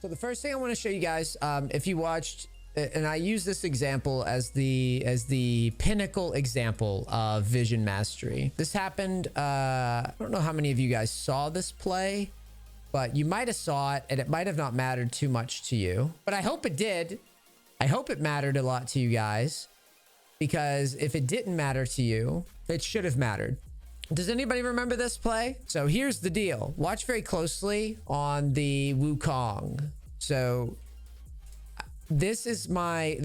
So the first thing I want to show you guys, if you watched, and I use this example as the pinnacle example of vision mastery. This happened, I don't know how many of you guys saw this play, but you might have saw it and it might have not mattered too much to you, but I hope it did. I hope it mattered a lot to you guys, because if it didn't matter to you, it should have mattered. Does anybody remember this play? So here's the deal. Watch very closely on the Wukong. So this is my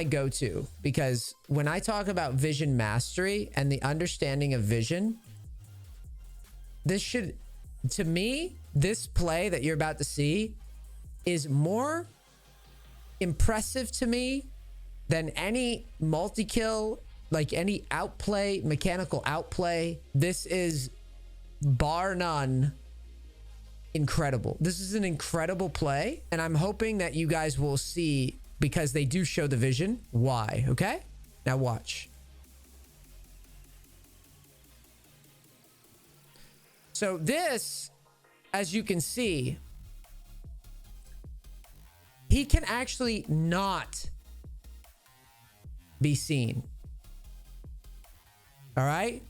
go-to, because when I talk about vision mastery and the understanding of vision, to me, this play that you're about to see is more impressive to me than any multi-kill, like any outplay, mechanical outplay. This is bar none incredible. This is an incredible play, and I'm hoping that you guys will see, because they do show the vision, why. Okay, now watch. So this, as you can see, he can actually not be seen. All right,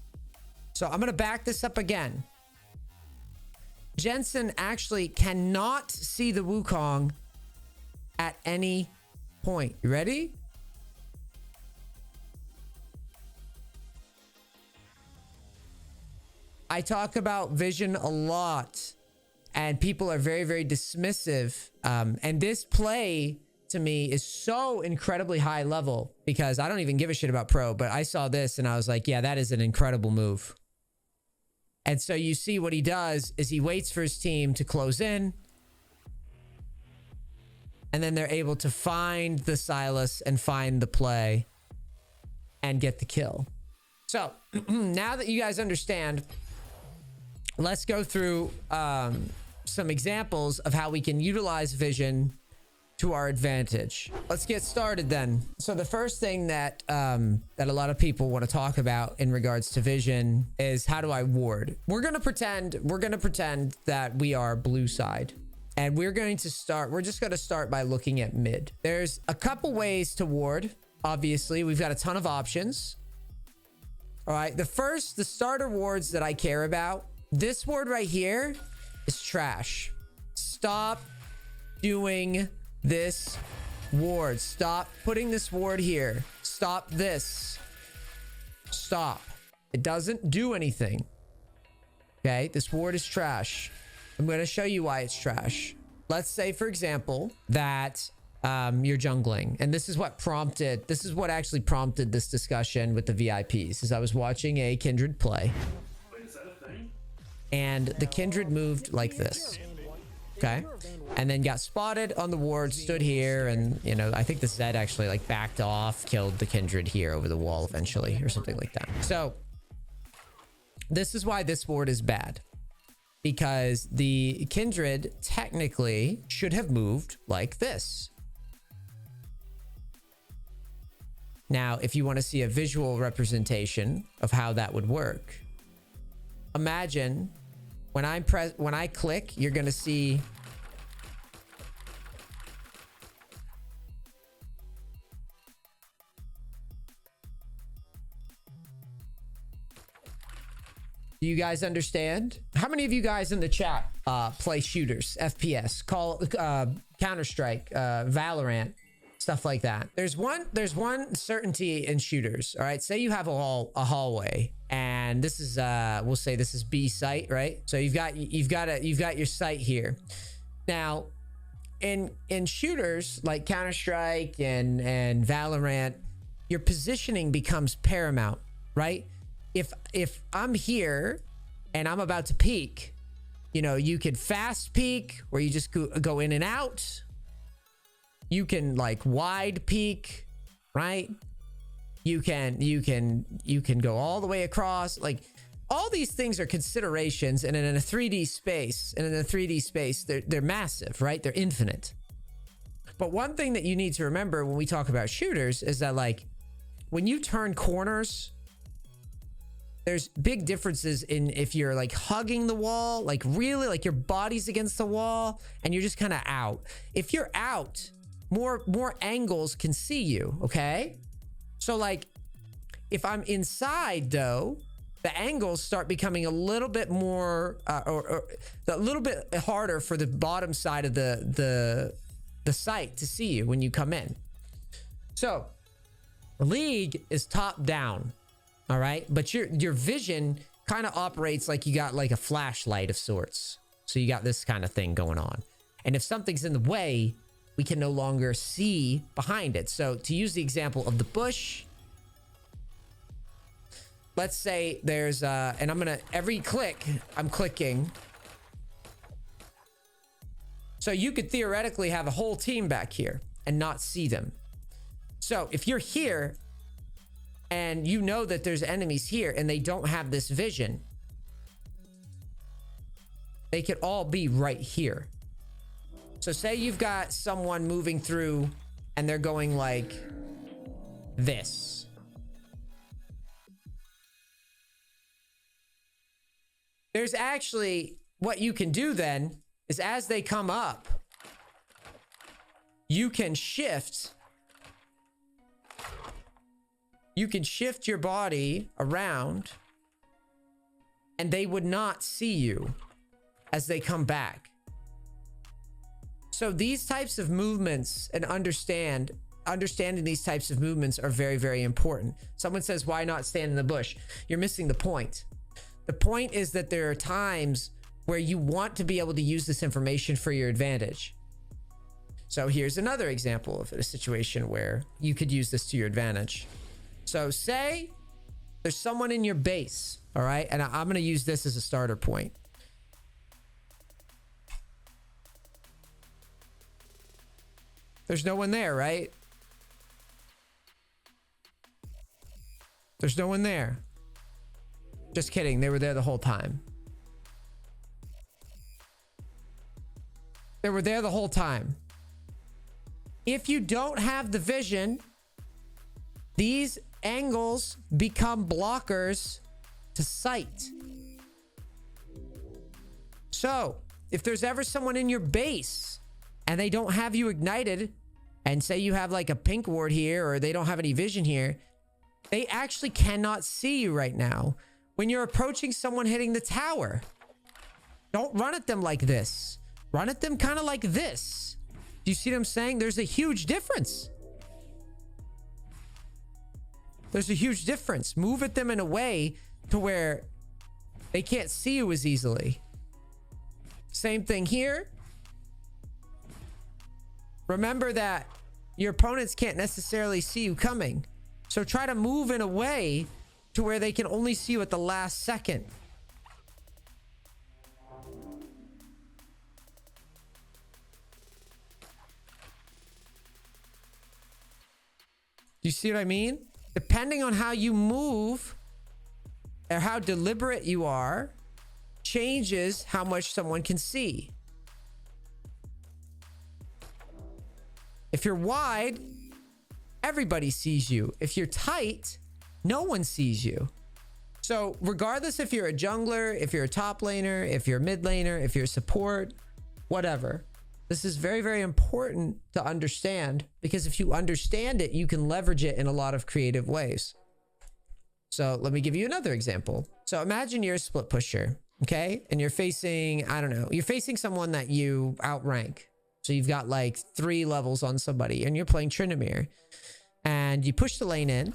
so I'm gonna back this up again. Jensen actually cannot see the Wukong at any point. You ready? I talk about vision a lot, and people are very, very dismissive. And this play to me is so incredibly high level, because I don't even give a shit about pro, but I saw this and I was like, yeah, that is an incredible move. And so you see what he does is he waits for his team to close in, and then they're able to find the Silas and find the play and get the kill. So now that you guys understand, let's go through some examples of how we can utilize vision to our advantage. Let's get started then. So the first thing that that a lot of people want to talk about in regards to vision is, how do I ward? We're gonna pretend that we are blue side, and we're just gonna start by looking at mid. There's a couple ways to ward. Obviously, we've got a ton of options. All right, the starter wards that I care about, this ward right here is trash. Stop doing this ward. Stop putting this ward here. Stop this. Stop. It doesn't do anything. Okay, this ward is trash. I'm going to show you why it's trash. Let's say, for example, that you're jungling, and this is what actually prompted this discussion with the VIPs, is I was watching a Kindred play, and the Kindred moved like this. Okay, and then got spotted on the ward, stood here, and you know, I think the Zed actually like backed off, killed the Kindred here over the wall eventually, or something like that. So this is why this ward is bad, because the Kindred technically should have moved like this. Now, if you want to see a visual representation of how that would work, imagine when I click, you're going to see do you guys understand? How many of you guys in the chat play shooters, FPS, Counter-Strike, Valorant, stuff like that? There's one certainty in shooters. All right, say you have a hallway, and this is we'll say this is B site, right? So you've got your site here. Now, in shooters like Counter-Strike and Valorant, your positioning becomes paramount, right? If I'm here and I'm about to peek, you know, you could fast peek where you just go in and out. You can like wide peek, right? You can go all the way across. Like, all these things are considerations, and in a 3D space, they're massive, right? They're infinite. But one thing that you need to remember when we talk about shooters is that, like, when you turn corners, there's big differences in if you're like hugging the wall, like really like your body's against the wall and you're just kind of out. If you're out, more angles can see you, okay? So like if I'm inside though, the angles start becoming a little bit more or a little bit harder for the bottom side of the site to see you when you come in. So League is top down. All right. But your vision kind of operates like you got like a flashlight of sorts. So you got this kind of thing going on. And if something's in the way, we can no longer see behind it. So to use the example of the bush, let's say there's and I'm going to every click I'm clicking. So you could theoretically have a whole team back here and not see them. So if you're here, and you know that there's enemies here and they don't have this vision, they could all be right here. So say you've got someone moving through and they're going like this. There's actually, what you can do then is as they come up, you can shift. You can shift your body around and they would not see you as they come back. So these types of movements and understanding these types of movements are very, very important. Someone says, why not stand in the bush? You're missing the point. The point is that there are times where you want to be able to use this information for your advantage. So here's another example of a situation where you could use this to your advantage. So say there's someone in your base, all right? And I'm going to use this as a starter point. There's no one there, right? There's no one there. Just kidding. They were there the whole time. They were there the whole time. If you don't have the vision, these angles become blockers to sight. So if there's ever someone in your base and they don't have you ignited, and say you have like a pink ward here or they don't have any vision here, they actually cannot see you right now when you're approaching someone hitting the tower. Don't run at them like this. Run at them kind of like this. Do you see what I'm saying? There's a huge difference. There's a huge difference. Move at them in a way to where they can't see you as easily. Same thing here. Remember that your opponents can't necessarily see you coming. So try to move in a way to where they can only see you at the last second. You see what I mean? Depending on how you move or how deliberate you are, changes how much someone can see. If you're wide, everybody sees you. If you're tight, no one sees you. So regardless if you're a jungler, if you're a top laner, if you're a mid laner, if you're a support, whatever, this is very, very important to understand, because if you understand it, you can leverage it in a lot of creative ways. So let me give you another example. So imagine you're a split pusher, okay? And you're facing, I don't know, you're facing someone that you outrank. So you've got like 3 levels on somebody and you're playing Tryndamere. And you push the lane in.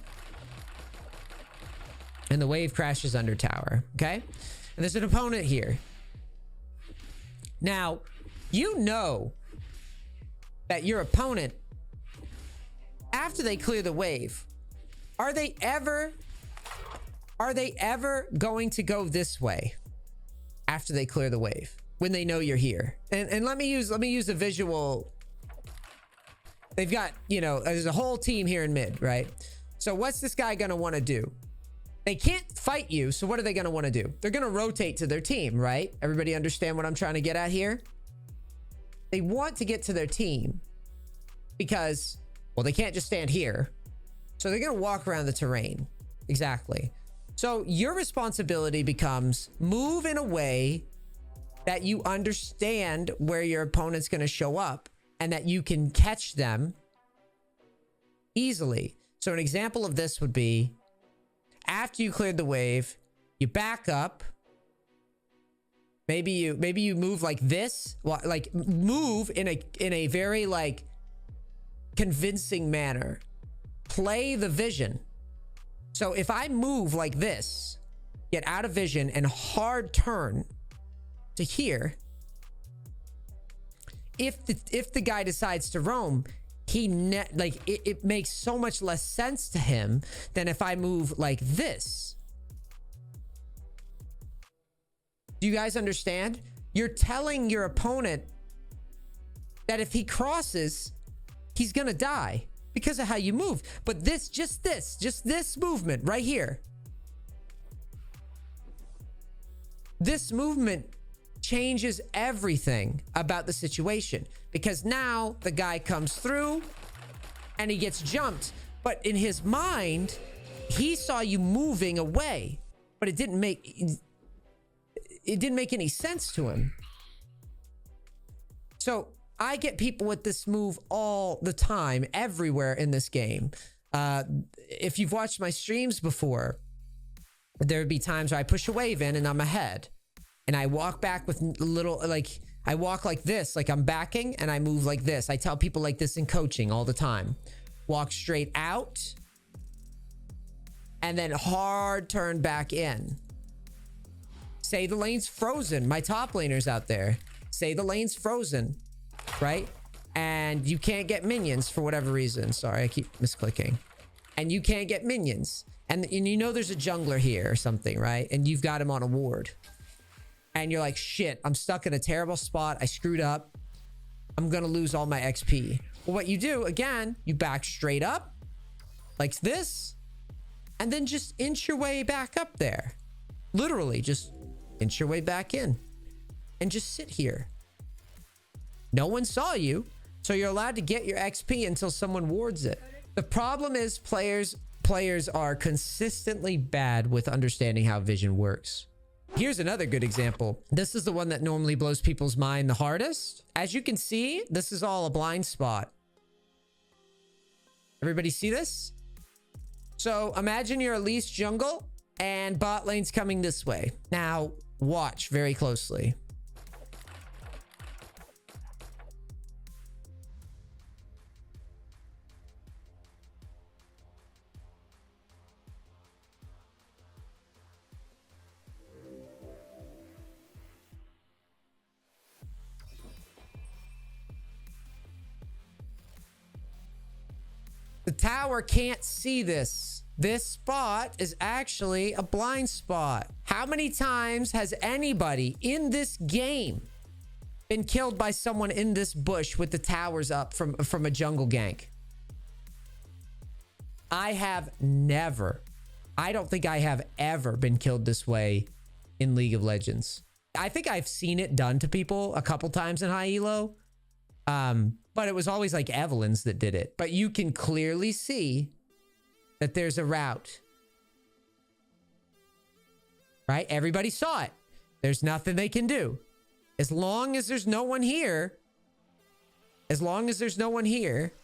And the wave crashes under tower, okay? And there's an opponent here. Now, you know that your opponent, after they clear the wave, are they ever going to go this way after they clear the wave when they know you're here? And let me use a visual. They've got, you know, there's a whole team here in mid, right? So what's this guy gonna want to do? They can't fight you, so what are they gonna want to do? They're gonna rotate to their team, right? Everybody understand what I'm trying to get at here? They want to get to their team because, well, they can't just stand here. So they're going to walk around the terrain. Exactly. So your responsibility becomes move in a way that you understand where your opponent's going to show up and that you can catch them easily. So an example of this would be after you cleared the wave, you back up. Maybe you move like this, like move in a very like convincing manner. Play the vision. So if I move like this, get out of vision and hard turn to here, if the guy decides to roam, it makes so much less sense to him than if I move like this. Do you guys understand? You're telling your opponent that if he crosses, he's gonna die because of how you move. But just this movement right here, this movement changes everything about the situation, because now the guy comes through and he gets jumped, but in his mind he saw you moving away, but it didn't make any sense to him. So I get people with this move all the time, everywhere in this game. If you've watched my streams before, there would be times where I push a wave in and I'm ahead, and I walk back with little, like, I walk like this, like I'm backing, and I move like this. I tell people like this in coaching all the time. Walk straight out, and then hard turn back in. Say the lane's frozen. My top laners out there, say the lane's frozen, right? And you can't get minions for whatever reason. Sorry, I keep misclicking. And you can't get minions. And you know there's a jungler here or something, right? And you've got him on a ward. And you're like, shit, I'm stuck in a terrible spot. I screwed up. I'm going to lose all my XP. Well, what you do, again, you back straight up like this, and then just inch your way back up there. Literally, just inch your way back in and just sit here. No one saw you, so you're allowed to get your XP until someone wards it. The problem is players are consistently bad with understanding how vision works. Here's another good example. This is the one that normally blows people's mind the hardest. As you can see, this is all a blind spot. Everybody see this? So imagine you're Elise jungle and bot lane's coming this way. Now watch very closely. The tower can't see this. This spot is actually a blind spot. How many times has anybody in this game been killed by someone in this bush with the towers up from a jungle gank? I have never. I don't think I have ever been killed this way in League of Legends. I think I've seen it done to people a couple times in high elo. But it was always like Evelyn's that did it. But you can clearly see that there's a route. Right? Everybody saw it. There's nothing they can do. As long as there's no one here,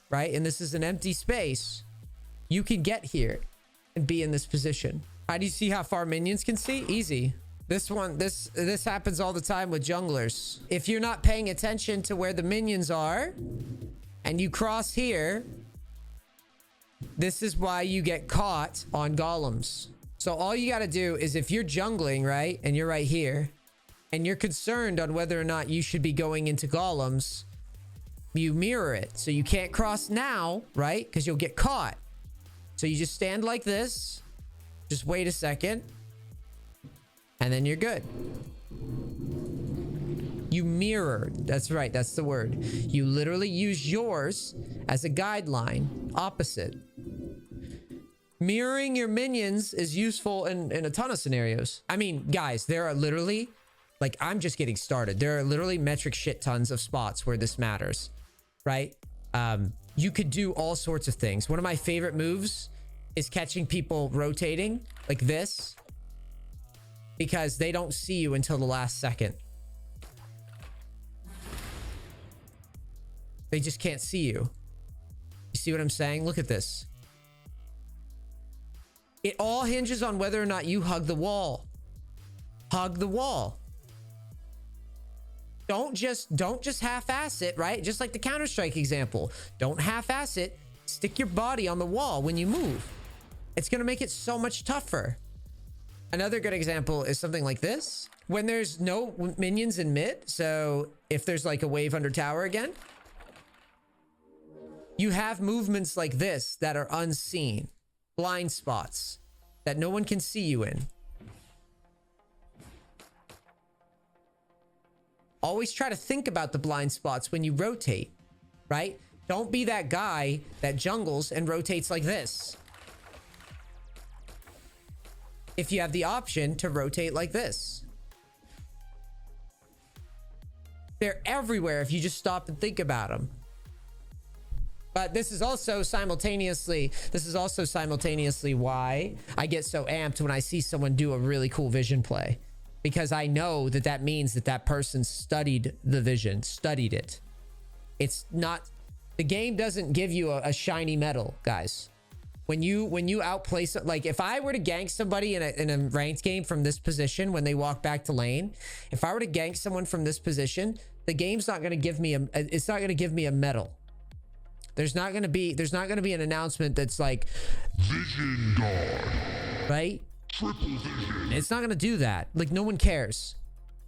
right? And this is an empty space, you can get here and be in this position. How do you see how far minions can see? Easy. This happens all the time with junglers. If you're not paying attention to where the minions are and you cross here, this is why you get caught on golems. So all you got to do is, if you're jungling, right, and you're right here, and you're concerned on whether or not you should be going into golems, you mirror it. So you can't cross now, right? Because you'll get caught. So you just stand like this. Just wait a second. And then you're good. You mirror. That's right. That's the word. You literally use yours as a guideline. Opposite. Mirroring your minions is useful in a ton of scenarios. I mean, guys, there are literally, like, I'm just getting started. There are literally metric shit tons of spots where this matters, right? You could do all sorts of things. One of my favorite moves is catching people rotating like this because they don't see you until the last second. They just can't see you. You see what I'm saying? Look at this. It all hinges on whether or not you hug the wall. Hug the wall. Don't just half-ass it, right? Just like the Counter-Strike example. Don't half-ass it. Stick your body on the wall when you move. It's going to make it so much tougher. Another good example is something like this. When there's no minions in mid, so if there's like a wave under tower again, you have movements like this that are unseen. Blind spots that no one can see you in. Always try to think about the blind spots when you rotate, right? Don't be that guy that jungles and rotates like this. If you have the option to rotate like this. They're everywhere if you just stop and think about them. But this is also simultaneously why I get so amped when I see someone do a really cool vision play. Because I know that that means that that person studied the vision, studied it. It's not, the game doesn't give you a shiny medal, guys. When you outplay, like if I were to gank somebody in a ranked game from this position when they walk back to lane, if I were to gank someone from this position, the game's not going to give me it's not going to give me a medal. There's not going to be an announcement that's like Vision Guard, right? Triple vision. It's not going to do that. Like no one cares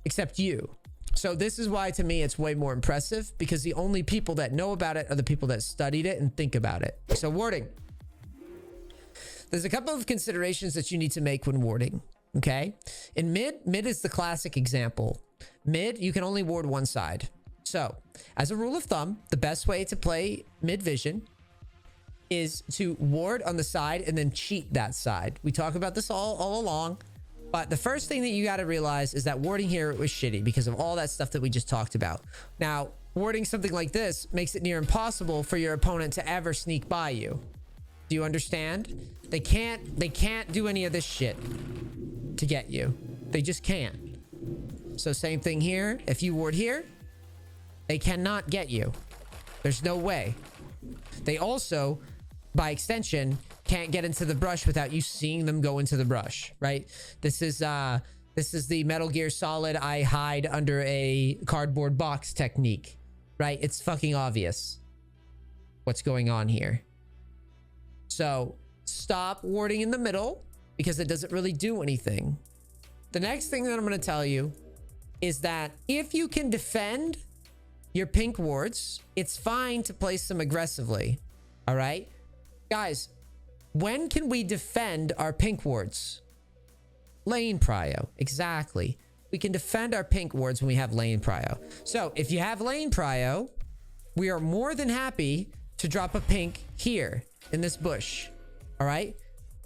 except you. So this is why to me it's way more impressive, because the only people that know about it are the people that studied it and think about it. So warding. There's a couple of considerations that you need to make when warding, okay? In mid is the classic example. Mid, you can only ward one side. So, as a rule of thumb, the best way to play mid vision is to ward on the side and then cheat that side. We talk about this all along, but the first thing that you got to realize is that warding here was shitty because of all that stuff that we just talked about. Now, warding something like this makes it near impossible for your opponent to ever sneak by you. Do you understand? They can't do any of this shit to get you. They just can't. So same thing here. If you ward here, they cannot get you. There's no way. They also, by extension, can't get into the brush without you seeing them go into the brush, right? This is the Metal Gear Solid I hide under a cardboard box technique, right? It's fucking obvious what's going on here. So stop warding in the middle because it doesn't really do anything. The next thing that I'm going to tell you is that if you can defend your pink wards, it's fine to place them aggressively. All right, guys, when can we defend our pink wards? Lane prio. Exactly. We can defend our pink wards when we have lane prio. So if you have lane prio, we are more than happy to drop a pink here in this bush. All right.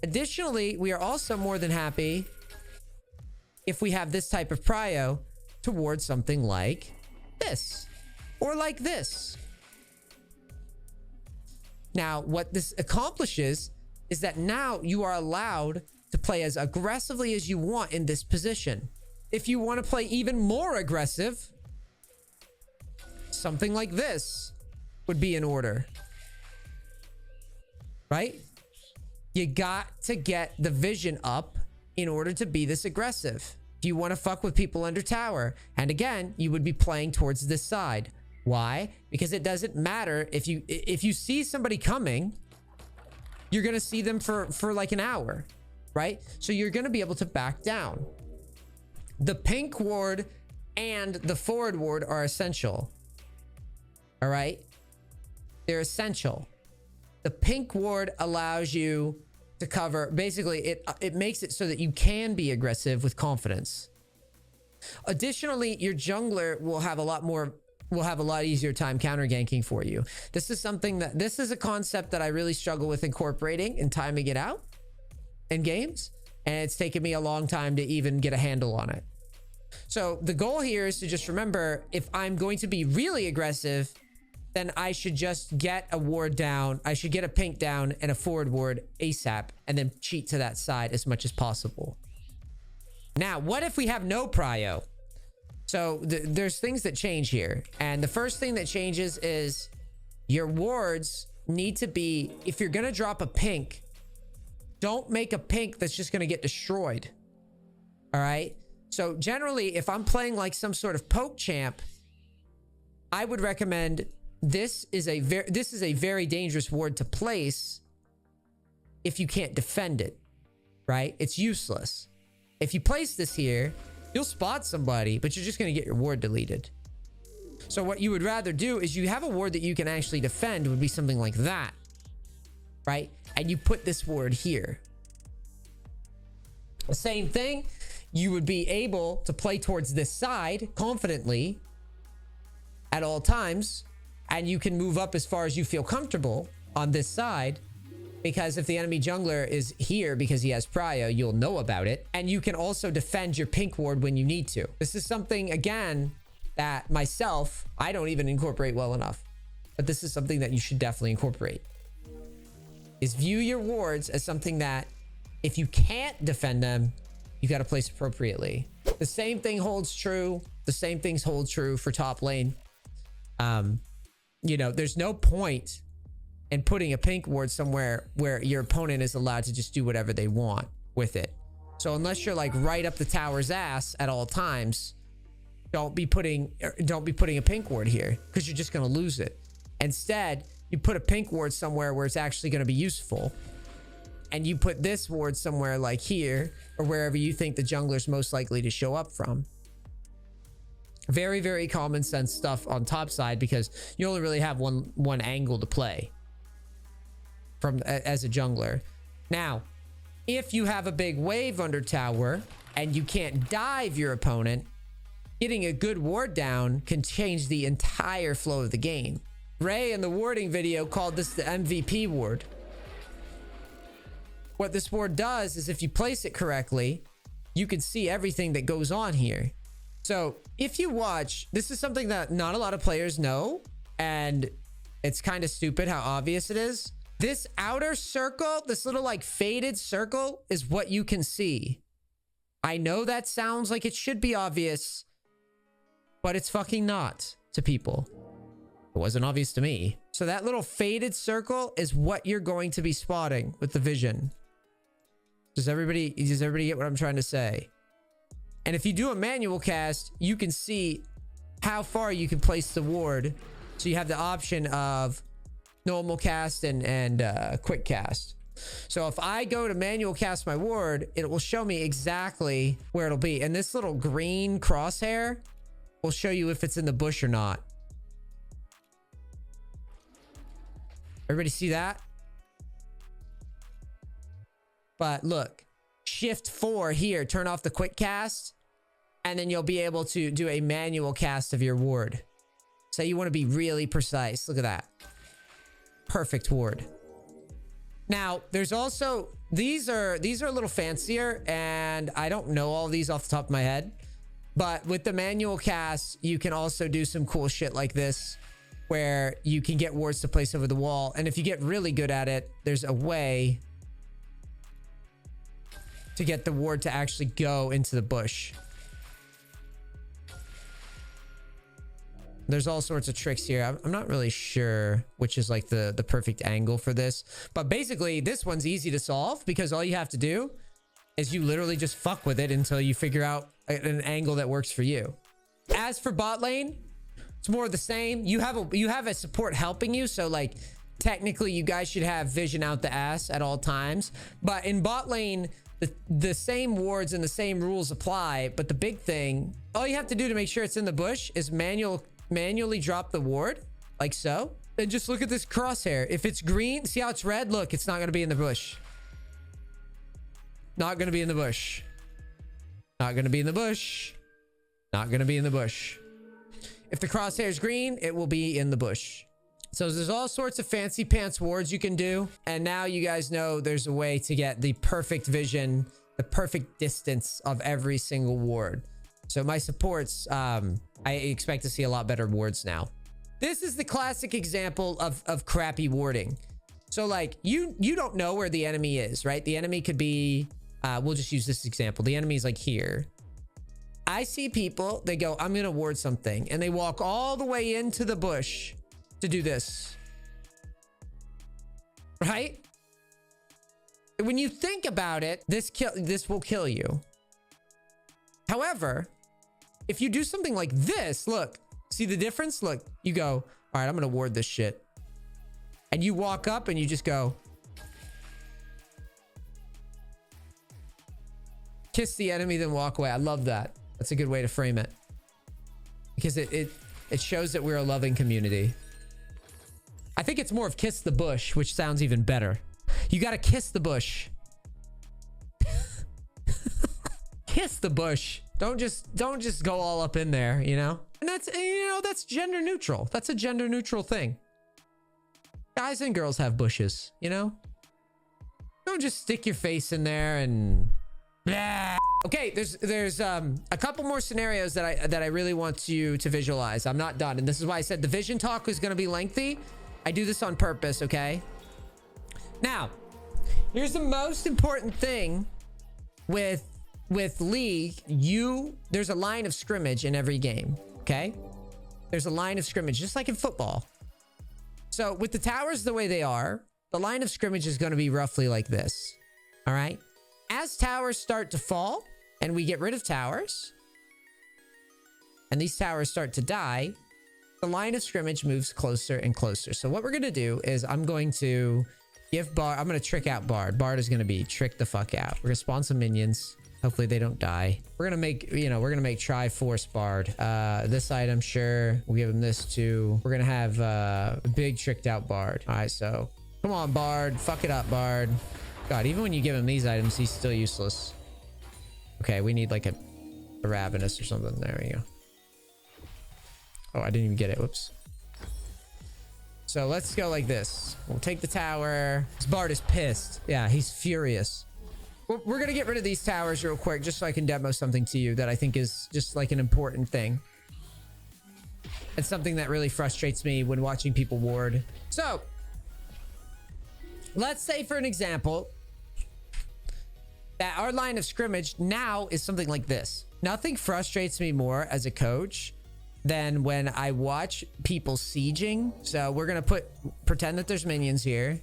Additionally, we are also more than happy if we have this type of prio towards something like this or like this. Now, what this accomplishes is that now you are allowed to play as aggressively as you want in this position. If you want to play even more aggressive, something like this would be in order. Right? You got to get the vision up in order to be this aggressive. If you want to fuck with people under tower, and again, you would be playing towards this side. Why? Because it doesn't matter if you see somebody coming, you're going to see them for like an hour, right? So you're going to be able to back down. The pink ward and the forward ward are essential. All right? They're essential. The pink ward allows you to cover, basically it makes it so that you can be aggressive with confidence. Additionally, your jungler will have a lot easier time counter ganking for you. This is a concept that I really struggle with incorporating and timing it out in games, and it's taken me a long time to even get a handle on it. So the goal here is to just remember, if I'm going to be really aggressive, then I should just get a ward down. I should get a pink down and a forward ward ASAP, and then cheat to that side as much as possible. Now, what if we have no prio? So there's things that change here. And the first thing that changes is your wards need to be, if you're going to drop a pink, don't make a pink that's just going to get destroyed. All right. So generally, if I'm playing like some sort of poke champ, I would recommend this is a very dangerous ward to place if you can't defend it, right? It's useless. If you place this here, you'll spot somebody, but you're just going to get your ward deleted. So what you would rather do is you have a ward that you can actually defend would be something like that, right? And you put this ward here. The same thing, you would be able to play towards this side confidently at all times, and you can move up as far as you feel comfortable on this side, because if the enemy jungler is here because he has prio, you'll know about it. And you can also defend your pink ward when you need to. This is something, again, that myself, I don't even incorporate well enough. But this is something that you should definitely incorporate. Is view your wards as something that if you can't defend them, you got to place appropriately. The same thing holds true. The same things hold true for top lane. You know, there's no point in putting a pink ward somewhere where your opponent is allowed to just do whatever they want with it. So unless you're like right up the tower's ass at all times, don't be putting a pink ward here, because you're just going to lose it. Instead, you put a pink ward somewhere where it's actually going to be useful. And you put this ward somewhere like here, or wherever you think the jungler's most likely to show up from. Very, very common sense stuff on top side, because you only really have one angle to play from as a jungler. Now, if you have a big wave under tower and you can't dive your opponent, getting a good ward down can change the entire flow of the game. Ray in the warding video called this the MVP ward. What this ward does is if you place it correctly, you can see everything that goes on here. So if you watch, this is something that not a lot of players know, and it's kind of stupid how obvious it is. This outer circle, this little like faded circle, is what you can see. I know that sounds like it should be obvious, but it's fucking not to people. It wasn't obvious to me. So that little faded circle is what you're going to be spotting with the vision. Does everybody get what I'm trying to say? And if you do a manual cast, you can see how far you can place the ward. So you have the option of normal cast and quick cast. So if I go to manual cast my ward, it will show me exactly where it'll be. And this little green crosshair will show you if it's in the bush or not. Everybody see that? But look, shift 4 here, turn off the quick cast, and then you'll be able to do a manual cast of your ward. So you want to be really precise. Look at that. Perfect ward. Now, there's also, these are a little fancier, and I don't know all these off the top of my head, but with the manual cast, you can also do some cool shit like this, where you can get wards to place over the wall. And if you get really good at it, there's a way to get the ward to actually go into the bush. There's all sorts of tricks here. I'm not really sure which is like the perfect angle for this, but basically this one's easy to solve, because all you have to do is you literally just fuck with it until you figure out an angle that works for you. As for bot lane, it's more of the same. You have a support helping you, so like technically you guys should have vision out the ass at all times. But in bot lane, the same wards and the same rules apply. But the big thing, all you have to do to make sure it's in the bush is manually drop the ward like so. And just look at this crosshair. If it's green, see how it's red? Look, it's not going to be in the bush. Not going to be in the bush. Not going to be in the bush. Not going to be in the bush. If the crosshair is green, it will be in the bush. So there's all sorts of fancy pants wards you can do. And now you guys know there's a way to get the perfect vision, the perfect distance of every single ward. So my supports, I expect to see a lot better wards now. This is the classic example of crappy warding. So like you don't know where the enemy is, right? The enemy could be We'll just use this example. The enemy's like here. I see people, they go, I'm going to ward something. And they walk all the way into the bush to do this. Right? When you think about it, this will kill you. However, if you do something like this, look, see the difference? Look, you go, all right, I'm going to ward this shit. And you walk up and you just go, kiss the enemy, then walk away. I love that. That's a good way to frame it. Because it shows that we're a loving community. I think it's more of kiss the bush, which sounds even better. You got to kiss the bush. Kiss the bush. Don't just go all up in there, you know? And that's, you know, that's gender neutral. That's a gender neutral thing. Guys and girls have bushes, you know? Don't just stick your face in there and blah. Okay, there's a couple more scenarios that I really want you to visualize. I'm not done, and this is why I said the vision talk was going to be lengthy. I do this on purpose, okay? Now, here's the most important thing with League. There's a line of scrimmage in every game, okay? There's a line of scrimmage, just like in football. So with the towers the way they are, the line of scrimmage is going to be roughly like this, all right? As towers start to fall and we get rid of towers and these towers start to die, the line of scrimmage moves closer and closer. So what we're going to do is I'm going to give Bard, I'm going to trick out Bard. Bard is going to be tricked the fuck out. We're going to spawn some minions. Hopefully they don't die. We're going to make, you know, we're going to make Triforce Bard. This item, sure. We'll give him this too. We're going to have a big tricked out Bard. All right, so come on, Bard. Fuck it up, Bard. God, even when you give him these items, he's still useless. Okay, we need like a Ravenous or something. There we go. Oh, I didn't even get it. Whoops. So let's go like this. We'll take the tower. This Bard is pissed. Yeah, he's furious. We're going to get rid of these towers real quick just so I can demo something to you that I think is just like an important thing. It's something that really frustrates me when watching people ward. So let's say, for an example, that our line of scrimmage now is something like this. Nothing frustrates me more as a coach than when I watch people sieging. So we're going to pretend that there's minions here.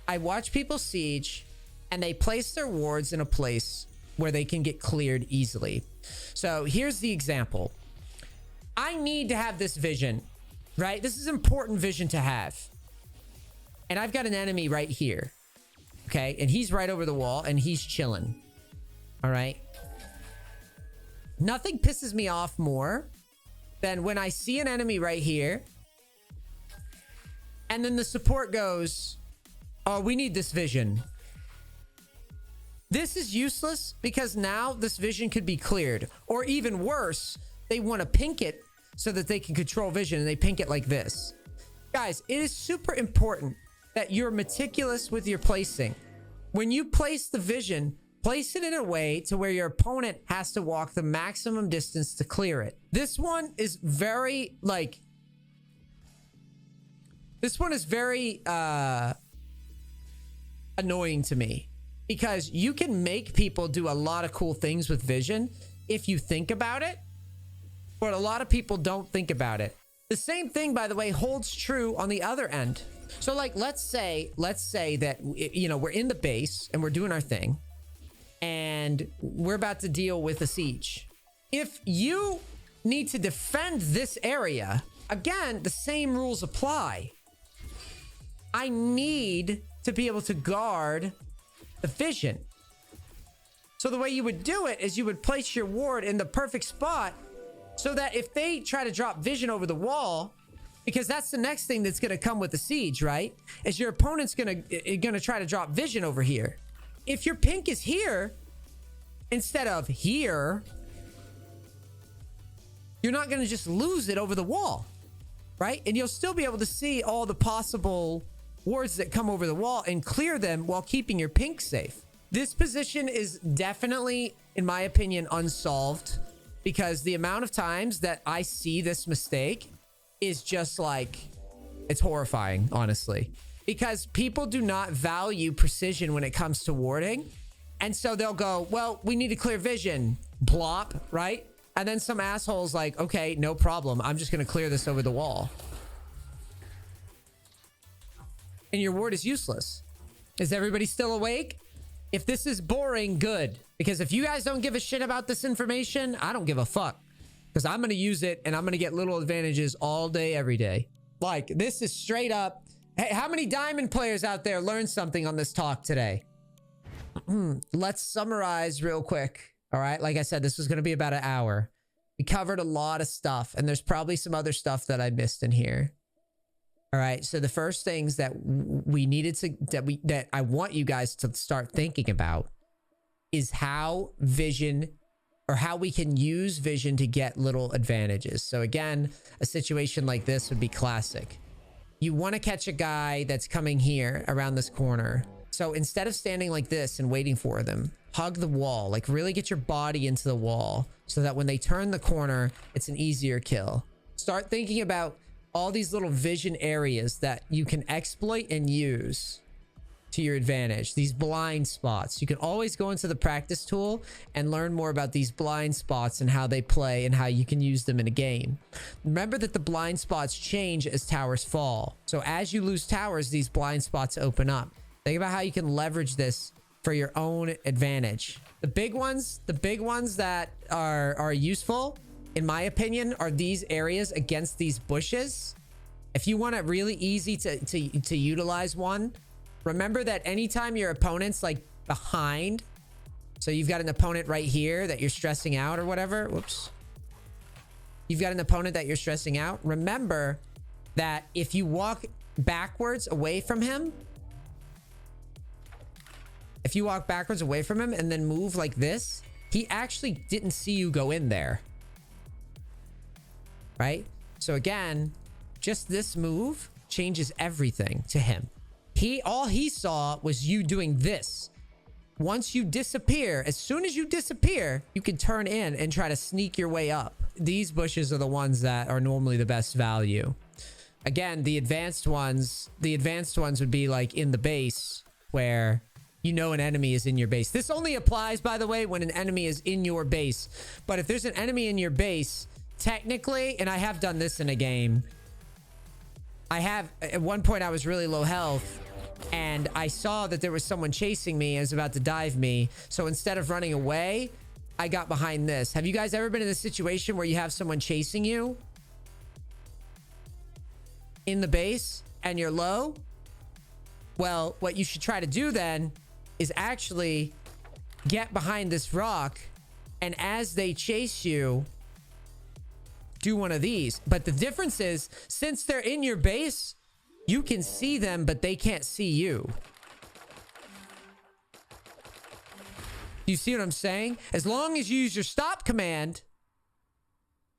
I watch people siege and they place their wards in a place where they can get cleared easily. So here's the example. I need to have this vision, right? This is important vision to have. And I've got an enemy right here. Okay. And he's right over the wall and he's chilling. All right. Nothing pisses me off more than when I see an enemy right here. And then the support goes, oh, we need this vision. This is useless because now this vision could be cleared. Or even worse, they want to pink it so that they can control vision, and they pink it like this. Guys, it is super important that you're meticulous with your placing. When you place the vision, place it in a way to where your opponent has to walk the maximum distance to clear it. This one is very, annoying to me. Because you can make people do a lot of cool things with vision if you think about it, but a lot of people don't think about it. The same thing, by the way, holds true on the other end. So like, let's say that, you know, we're in the base and we're doing our thing and we're about to deal with a siege. If you need to defend this area, again, the same rules apply. I need to be able to guard the vision. So the way you would do it is you would place your ward in the perfect spot so that if they try to drop vision over the wall, because that's the next thing that's going to come with the siege, right? Is your opponent's going to try to drop vision over here. If your pink is here instead of here, you're not going to just lose it over the wall, right? And you'll still be able to see all the possible wards that come over the wall and clear them while keeping your pink safe. This position is definitely, in my opinion, unsolved, because the amount of times that I see this mistake is just like, it's horrifying, honestly, because people do not value precision when it comes to warding. And so they'll go, well, we need to clear vision. Blop, right? And then some asshole's like, okay, no problem. I'm just going to clear this over the wall. And your ward is useless. Is everybody still awake? If this is boring, good. Because if you guys don't give a shit about this information, I don't give a fuck. Because I'm going to use it and I'm going to get little advantages all day, every day. Like, this is straight up. Hey, how many diamond players out there learned something on this talk today? Let's summarize real quick. All right. Like I said, this was going to be about an hour. We covered a lot of stuff and there's probably some other stuff that I missed in here. All right. So the first things that we needed to, that I want you guys to start thinking about is how vision, or how we can use vision to get little advantages. So again, a situation like this would be classic. You want to catch a guy that's coming here around this corner. So instead of standing like this and waiting for them, hug the wall, like really get your body into the wall so that when they turn the corner, it's an easier kill. Start thinking about all these little vision areas that you can exploit and use to your advantage. These blind spots. You can always go into the practice tool and learn more about these blind spots and how they play and how you can use them in a game. Remember that the blind spots change as towers fall. So as you lose towers, these blind spots open up. Think about how you can leverage this for your own advantage. The big ones that are useful, in my opinion, are these areas against these bushes. If you want it really easy to utilize one, remember that anytime your opponent's like behind, so you've got an opponent right here that you're stressing out or whatever. Whoops. You've got an opponent that you're stressing out. Remember that if you walk backwards away from him, and then move like this, he actually didn't see you go in there. Right? So again, just this move changes everything to him. All he saw was you doing this. Once you disappear, as soon as you disappear, you can turn in and try to sneak your way up. These bushes are the ones that are normally the best value. Again, the advanced ones would be like in the base where you know an enemy is in your base. This only applies, by the way, when an enemy is in your base. But if there's an enemy in your base, technically, and I have done this in a game, at one point I was really low health and I saw that there was someone chasing me and was about to dive me. So instead of running away, I got behind this. Have you guys ever been in a situation where you have someone chasing you in the base and you're low? Well, what you should try to do then is actually get behind this rock, and as they chase you, do one of these. But the difference is, since they're in your base, you can see them, but they can't see you. You see what I'm saying? As long as you use your stop command,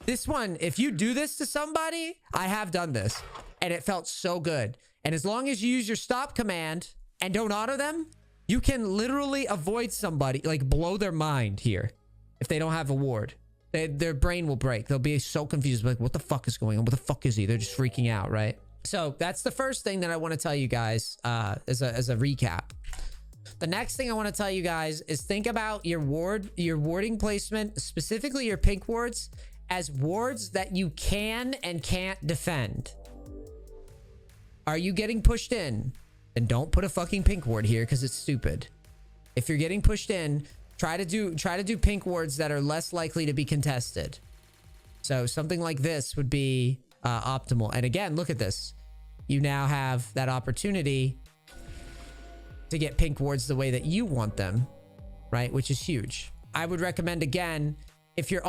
this one, if you do this to somebody, I have done this, and it felt so good. And as long as you use your stop command and don't auto them, you can literally avoid somebody, like blow their mind here if they don't have a ward. Their brain will break. They'll be so confused, like, what the fuck is going on? What the fuck is he? They're just freaking out, right? So that's the first thing that I want to tell you guys as a recap. The next thing I want to tell you guys is think about your warding placement, specifically your pink wards, as wards that you can and can't defend. Are you getting pushed in? Then don't put a fucking pink ward here because it's stupid. If you're getting pushed in, try to do pink wards that are less likely to be contested. So something like this would be optimal. And again, look at this. You now have that opportunity to get pink wards the way that you want them, right? Which is huge. I would recommend, again, if you're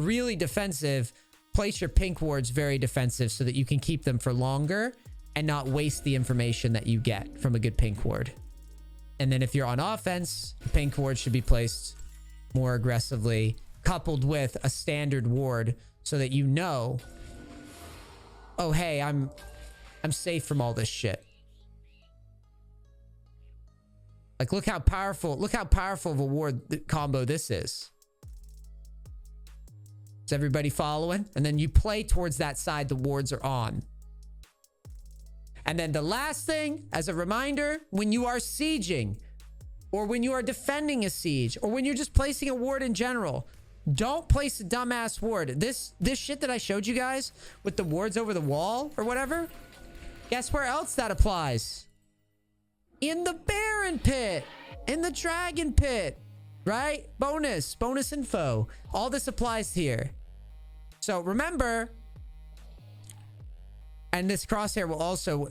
really defensive, place your pink wards very defensive so that you can keep them for longer and not waste the information that you get from a good pink ward. And then if you're on offense, the pink ward should be placed more aggressively, coupled with a standard ward so that you know, oh, hey, I'm safe from all this shit. Like, look how powerful of a ward combo this is. Is everybody following? And then you play towards that side the wards are on. And then the last thing, as a reminder, when you are sieging, or when you are defending a siege, or when you're just placing a ward in general. Don't place a dumbass ward. This shit that I showed you guys with the wards over the wall or whatever, guess where else that applies? In the Baron pit, in the Dragon pit, right? Bonus info. All this applies here. So remember, and this crosshair will also,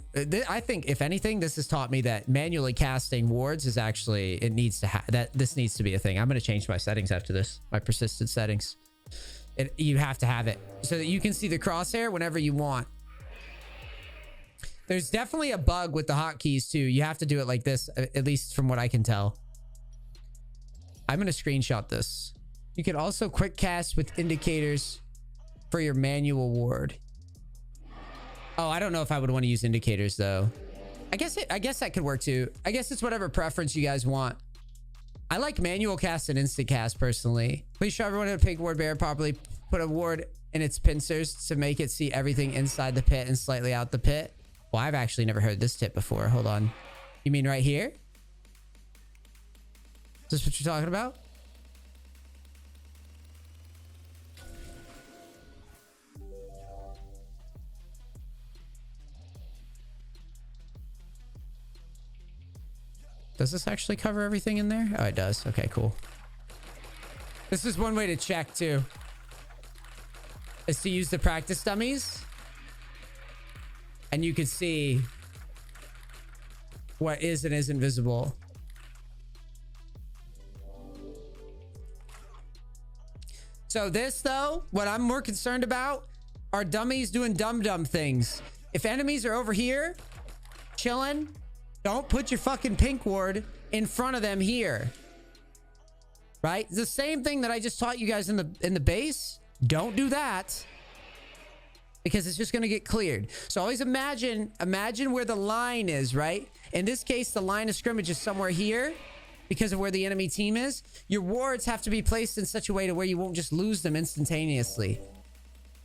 I think if anything, this has taught me that manually casting wards is actually, this needs to be a thing. I'm going to change my settings after this, my persistent settings. You have to have it so that you can see the crosshair whenever you want. There's definitely a bug with the hotkeys too. You have to do it like this, at least from what I can tell. I'm going to screenshot this. You can also quick cast with indicators for your manual ward. Oh, I don't know if I would want to use indicators though. I guess that could work too. I guess it's whatever preference you guys want. I like manual cast and instant cast personally. Please show everyone how to pick ward bear properly. Put a ward in its pincers to make it see everything inside the pit and slightly out the pit. Well, I've actually never heard this tip before. Hold on. You mean right here? Is this what you're talking about? Does this actually cover everything in there? Oh, it does. Okay, cool. This is one way to check too, is to use the practice dummies. And you can see what is and isn't visible. So this though, what I'm more concerned about are dummies doing dumb things. If enemies are over here chilling, don't put your fucking pink ward in front of them here. Right? It's the same thing that I just taught you guys in the base. Don't do that, because it's just going to get cleared. So always imagine where the line is, right? In this case, the line of scrimmage is somewhere here because of where the enemy team is. Your wards have to be placed in such a way to where you won't just lose them instantaneously.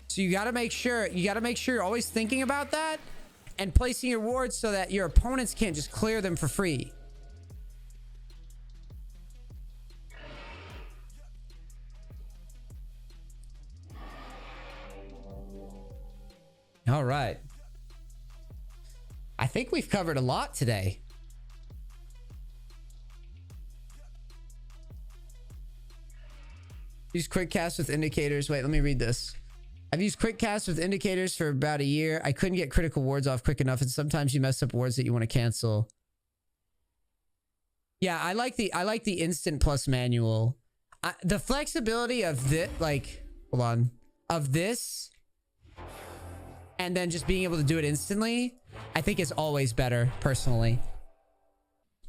So you got to make sure you're always thinking about that and placing your wards so that your opponents can't just clear them for free. All right. I think we've covered a lot today. Use quick cast with indicators. Wait, let me read this. I've used quick cast with indicators for about a year. I couldn't get critical wards off quick enough, and sometimes you mess up wards that you want to cancel. Yeah, I like the instant plus manual. The flexibility of this, like, hold on, of this, and then just being able to do it instantly, I think is always better personally.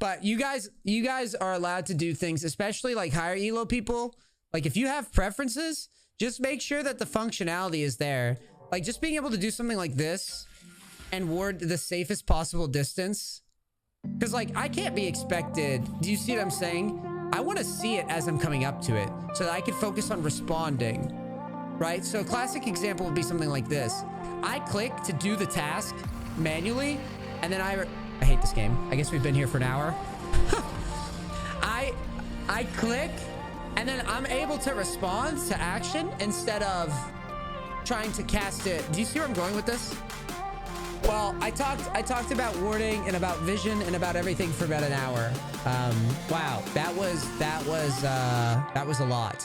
But you guys are allowed to do things, especially like higher elo people. Like if you have preferences, just make sure that the functionality is there. Like just being able to do something like this and ward the safest possible distance. Because like I can't be expected. Do you see what I'm saying? I want to see it as I'm coming up to it so that I can focus on responding. Right? So a classic example would be something like this. I click to do the task manually, and then I hate this game. I guess we've been here for an hour. I click, and then I'm able to respond to action instead of trying to cast it. Do you see where I'm going with this? Well, I talked about warding and about vision and about everything for about an hour. Wow, that was a lot.